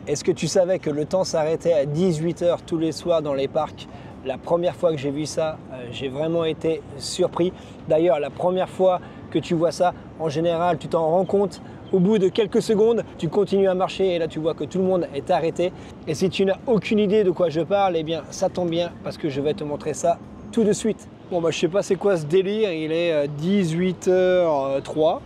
Est-ce que tu savais que le temps s'arrêtait à 18 h tous les soirs dans les parcs? La première fois que j'ai vu ça, j'ai vraiment été surpris. D'ailleurs, la première fois que tu vois ça, en général, tu t'en rends compte. Au bout de quelques secondes, tu continues à marcher et là, tu vois que tout le monde est arrêté. Et si tu n'as aucune idée de quoi je parle, eh bien, ça tombe bien parce que je vais te montrer ça tout de suite. Bon, bah, je sais pas c'est quoi ce délire. Il est 18 h 03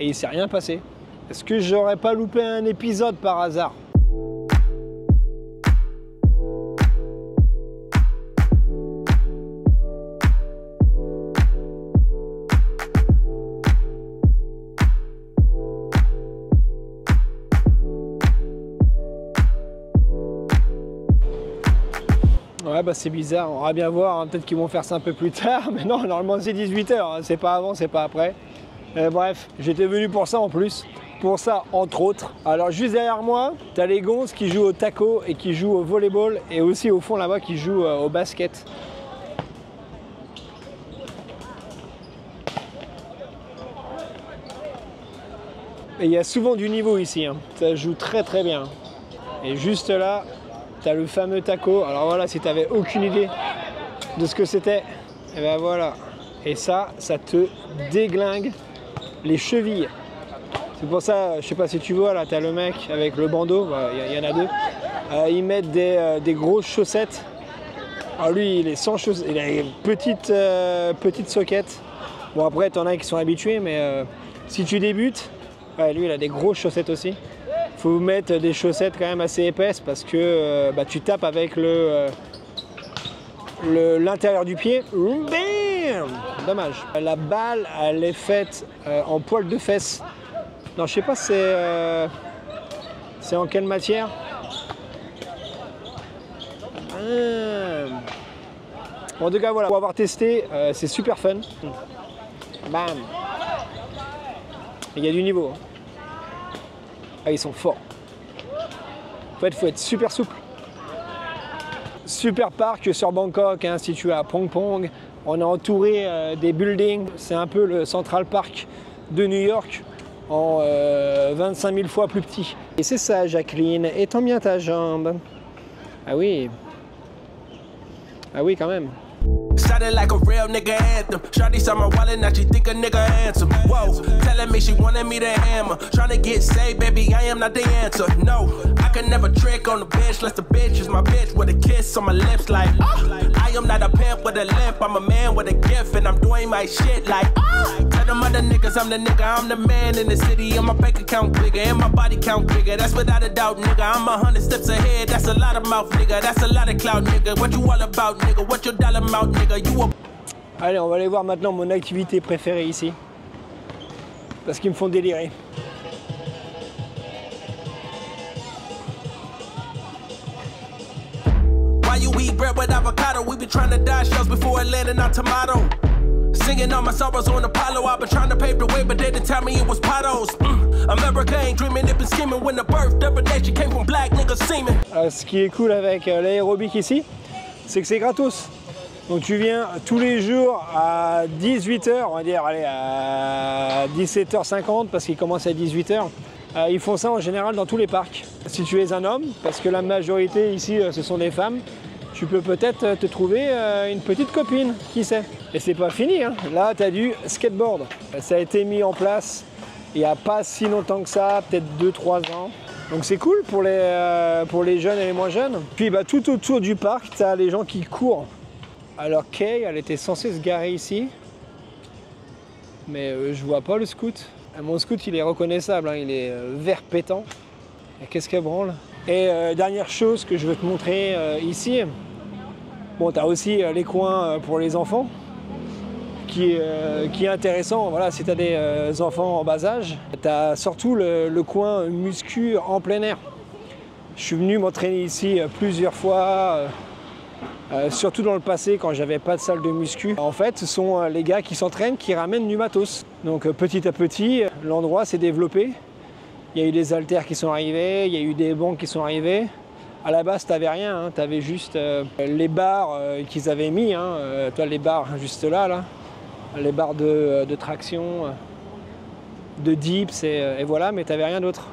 et il s'est rien passé. Est-ce que j'aurais pas loupé un épisode par hasard? Ouais, bah c'est bizarre, on va bien voir, hein. Peut-être qu'ils vont faire ça un peu plus tard, mais non, normalement c'est 18 h, hein. C'est pas avant, c'est pas après. Bref, j'étais venu pour ça en plus, pour ça entre autres. Alors juste derrière moi, t'as les gonzes qui jouent au taco et qui jouent au volleyball, et aussi au fond là-bas qui jouent au basket. Et il y a souvent du niveau ici, hein. Ça joue très très bien. Et juste là, t'as le fameux taco. Alors voilà, si t'avais aucune idée de ce que c'était, et ben voilà. Et ça te déglingue les chevilles. C'est pour ça, je sais pas si tu vois, là, t'as le mec avec le bandeau, il y en a deux. Ils mettent des grosses chaussettes. Alors lui, il est sans chaussettes, il a une petite soquette. Bon après, t'en as qui sont habitués, mais si tu débutes, ouais, lui, il a des grosses chaussettes aussi. Faut mettre des chaussettes quand même assez épaisses parce que tu tapes avec l'intérieur du pied. Bam! Dommage. La balle, elle est faite en poil de fesse. Non, je sais pas c'est en quelle matière. En tout cas, voilà, pour avoir testé, c'est super fun. Bam! Il y a du niveau. Ah, ils sont forts. En fait, il faut être super souple. Super parc sur Bangkok, hein, situé à Phrom Phong. On est entouré des buildings. C'est un peu le Central Park de New York en 25 000 fois plus petit. Et c'est ça, Jacqueline. Étends bien ta jambe. Ah oui. Ah oui, quand même. Sounded like a real nigga anthem. Shawty saw my wallet, now she think a nigga handsome. Whoa, telling me she wanted me to hammer. Tryna get saved, baby, I am not the answer. No, I can never trick on the bitch, unless the bitch is my bitch with a kiss on my lips. Like, I am not a pimp with a limp. I'm a man with a gift, and I'm doing my shit like. Tell them other niggas I'm the nigga, I'm the man in the city, and my bank account bigger, and my body count bigger. That's without a doubt, nigga. I'm 100 steps ahead. That's a lot of mouth, nigga. That's a lot of clout, nigga. What you all about, nigga? What your dollar amount, nigga? Allez, on va aller voir maintenant mon activité préférée ici. Parce qu'ils me font délirer. Why you eat bread with avocado? We been trying to dodge shells before it landed on tomato. Singing all my sorrows on Apollo. I've been trying to pave the way, but they didn't tell me it was potholes. America ain't dreaming, it been scheming. When the birth of a nation came from black niggas seeming. Ce qui est cool avec l'aérobic ici, c'est que c'est gratos. Donc tu viens tous les jours à 18 h, on va dire, allez, à 17 h 50 parce qu'ils commencent à 18 h. Ils font ça en général dans tous les parcs. Si tu es un homme, parce que la majorité ici ce sont des femmes, tu peux peut-être te trouver une petite copine, qui sait. Et c'est pas fini, hein. Là tu as du skateboard. Ça a été mis en place il n'y a pas si longtemps que ça, peut-être 2-3 ans. Donc c'est cool pour les jeunes et les moins jeunes. Puis tout autour du parc, tu as les gens qui courent. Alors Kay, elle était censée se garer ici, mais je vois pas le scoot. Mon scoot, il est reconnaissable, hein, il est vert pétant. Et qu'est-ce qu'elle branle? Et dernière chose que je veux te montrer ici, bon, tu as aussi les coins pour les enfants, qui est intéressant. Voilà, si tu as des enfants en bas âge, tu as surtout le coin muscu en plein air. Je suis venu m'entraîner ici plusieurs fois. Surtout dans le passé quand j'avais pas de salle de muscu. En fait, ce sont les gars qui s'entraînent qui ramènent du matos. Donc petit à petit, l'endroit s'est développé. Il y a eu des haltères qui sont arrivés, il y a eu des bancs qui sont arrivés. À la base, tu n'avais rien, hein. Tu avais juste les barres qu'ils avaient mis. Hein. Toi, les barres juste là. Les barres de traction, de dips et voilà, mais tu n'avais rien d'autre.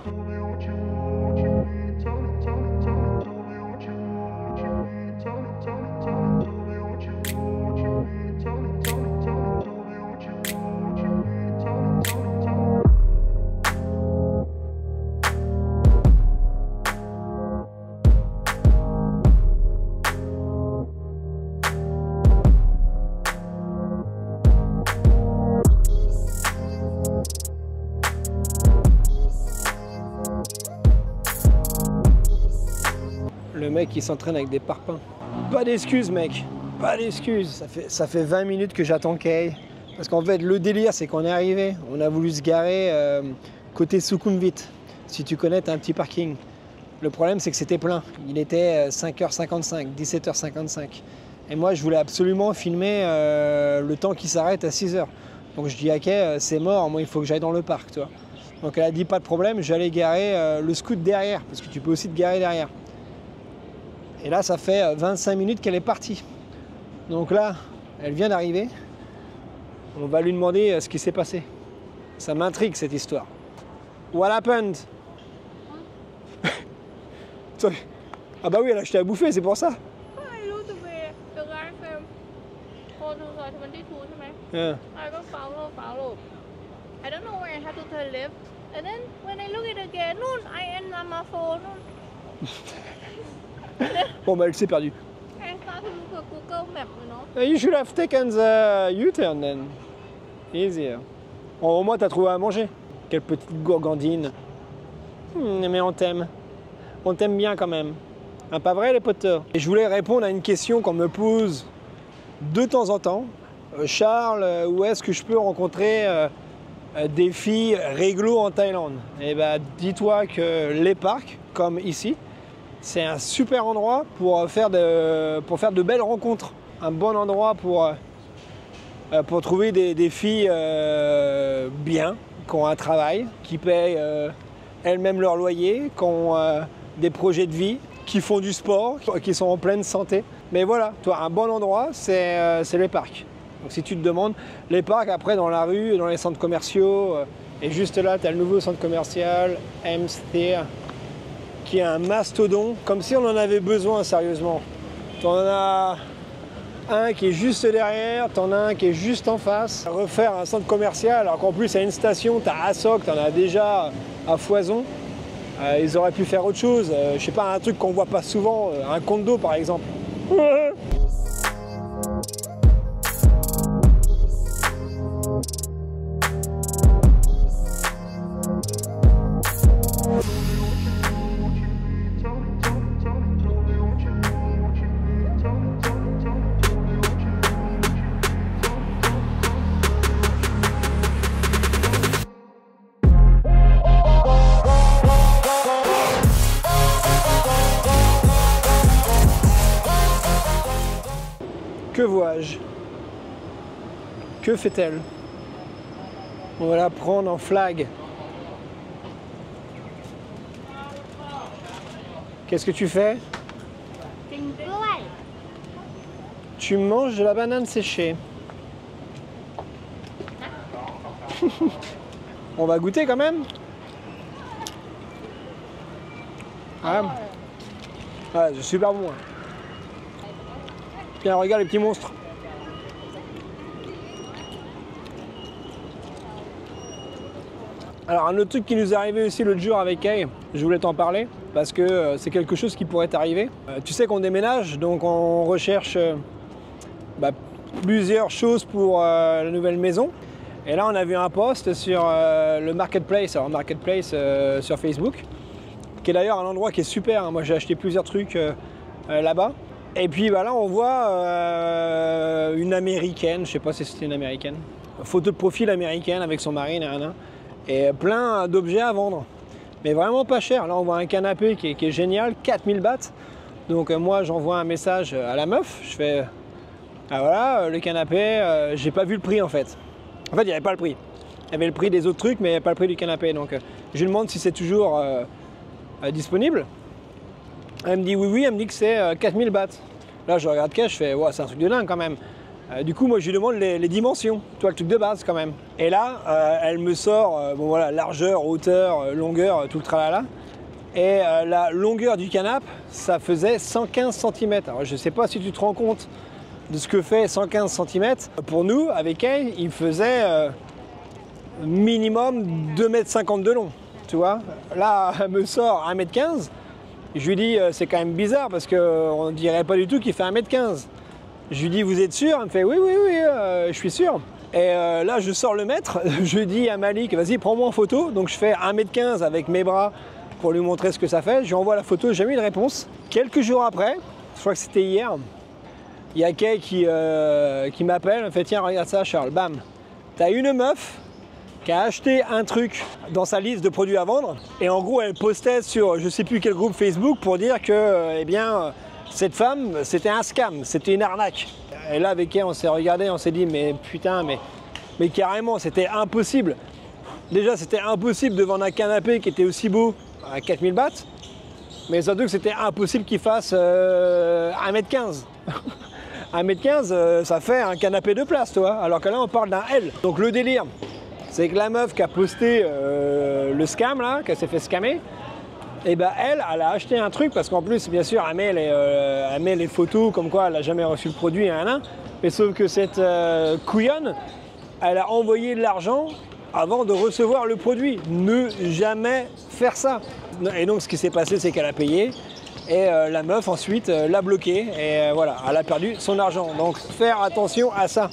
Le mec qui s'entraîne avec des parpaings. Pas d'excuses mec, pas d'excuses. Ça fait 20 minutes que j'attends Kay. Parce qu'en fait le délire c'est qu'on est arrivé. On a voulu se garer côté Sukhumvit. Si tu connais, t'as un petit parking. Le problème c'est que c'était plein. Il était 5h55, 17h55. Et moi je voulais absolument filmer le temps qui s'arrête à 6h. Donc je dis à Kay, c'est mort, moi il faut que j'aille dans le parc, tu vois. Donc elle a dit pas de problème, j'allais garer le scoot derrière, parce que tu peux aussi te garer derrière. Et là, ça fait 25 minutes qu'elle est partie. Donc là, elle vient d'arriver. On va lui demander ce qui s'est passé. Ça m'intrigue cette histoire. What happened? Ah bah oui, elle a acheté à bouffer, c'est pour ça. Yeah. I don't know where I have to turn left. And then when I look at it again, I end on my phone. Bon bah elle s'est perdue. I start to look at Google Maps, you know. You should have taken the U-turn then. Easier. Bon, au moins t'as trouvé à manger. Quelle petite gourgandine. Mais on t'aime. On t'aime bien quand même. Hein, pas vrai les potes? Et je voulais répondre à une question qu'on me pose de temps en temps. Charles, où est-ce que je peux rencontrer des filles réglo en Thaïlande? Et bah dis-toi que les parcs, comme ici, c'est un super endroit pour faire de belles rencontres. Un bon endroit pour trouver des filles bien, qui ont un travail, qui payent elles-mêmes leur loyer, qui ont des projets de vie, qui font du sport, qui sont en pleine santé. Mais voilà, toi, un bon endroit, c'est les parcs. Donc si tu te demandes, les parcs après dans la rue, dans les centres commerciaux, et juste là tu as le nouveau centre commercial, Hemsteer, qui est un mastodon, comme si on en avait besoin sérieusement. Tu en as un qui est juste derrière, tu en as un qui est juste en face. Refaire un centre commercial, alors qu'en plus à une station, tu as Asok, tu en as déjà à foison. Ils auraient pu faire autre chose, je sais pas, un truc qu'on voit pas souvent, un condo par exemple. Que vois-je? Que fait-elle? On va la prendre en flag. Qu'est-ce que tu fais? Tu manges de la banane séchée. On va goûter quand même? Ah, ouais, c'est super bon. Tiens, regarde les petits monstres. Alors un autre truc qui nous est arrivé aussi l'autre jour avec Kay, je voulais t'en parler parce que c'est quelque chose qui pourrait t'arriver. Tu sais qu'on déménage, donc on recherche plusieurs choses pour la nouvelle maison. Et là on a vu un post sur le Marketplace, alors Marketplace sur Facebook, qui est d'ailleurs un endroit qui est super, hein. Moi j'ai acheté plusieurs trucs là-bas. Et puis bah, là on voit une américaine, je sais pas si c'était une américaine, photo de profil américaine avec son mari, et plein d'objets à vendre. Mais vraiment pas cher. Là on voit un canapé qui est génial, 4000 bahts. Donc moi j'envoie un message à la meuf, je fais ah voilà le canapé, j'ai pas vu le prix en fait. En fait il n'y avait pas le prix. Il y avait le prix des autres trucs mais il n'y avait pas le prix du canapé. Donc je lui demande si c'est toujours disponible. Elle me dit oui, elle me dit que c'est 4000 bahts. Là je regarde cash, je fais ouais, c'est un truc de dingue quand même. Du coup moi je lui demande les dimensions, tu vois, le truc de base quand même. Et là elle me sort bon voilà, largeur, hauteur, longueur, tout le tralala. Et la longueur du canapé, ça faisait 115 cm. Alors je sais pas si tu te rends compte de ce que fait 115 cm. Pour nous, avec elle, il faisait minimum 2,50 m de long. Tu vois, là elle me sort 1,15 m. Je lui dis, c'est quand même bizarre parce qu'on ne dirait pas du tout qu'il fait 1,15 m. Je lui dis, vous êtes sûr? Elle me fait, oui, je suis sûr. Et là, je sors le mètre, je dis à Malik, vas-y, prends-moi en photo. Donc je fais 1,15 m avec mes bras pour lui montrer ce que ça fait. Je lui envoie la photo, j'ai jamais eu de réponse. Quelques jours après, je crois que c'était hier, il y a Kay qui m'appelle, me fait tiens regarde ça Charles, bam, t'as une meuf qui a acheté un truc dans sa liste de produits à vendre et en gros elle postait sur je sais plus quel groupe Facebook pour dire que eh bien cette femme c'était un scam, c'était une arnaque. Et là avec Kay on s'est regardé, on s'est dit mais putain mais carrément c'était impossible. Déjà c'était impossible de vendre un canapé qui était aussi beau à 4000 bahts, mais surtout que c'était impossible qu'il fasse 1m15. 1m15 ça fait un canapé de place toi, alors que là on parle d'un L. Donc le délire c'est que la meuf qui a posté le scam là, qui s'est fait scammer, et ben elle a acheté un truc parce qu'en plus bien sûr elle met les photos comme quoi elle n'a jamais reçu le produit, mais sauf que cette couillonne, elle a envoyé de l'argent avant de recevoir le produit. Ne jamais faire ça. Et donc ce qui s'est passé c'est qu'elle a payé et la meuf ensuite l'a bloqué et voilà, elle a perdu son argent. Donc faire attention à ça.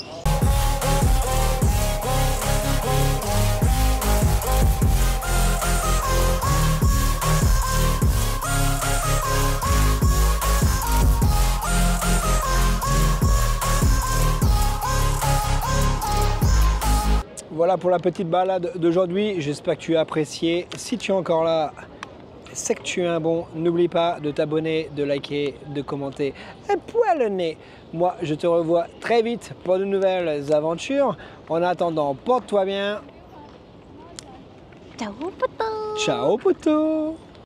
Voilà pour la petite balade d'aujourd'hui, j'espère que tu as apprécié. Si tu es encore là, c'est que tu es un bon. N'oublie pas de t'abonner, de liker, de commenter un poil le nez. Moi, je te revois très vite pour de nouvelles aventures. En attendant, porte-toi bien. Ciao, poto. Ciao, poto.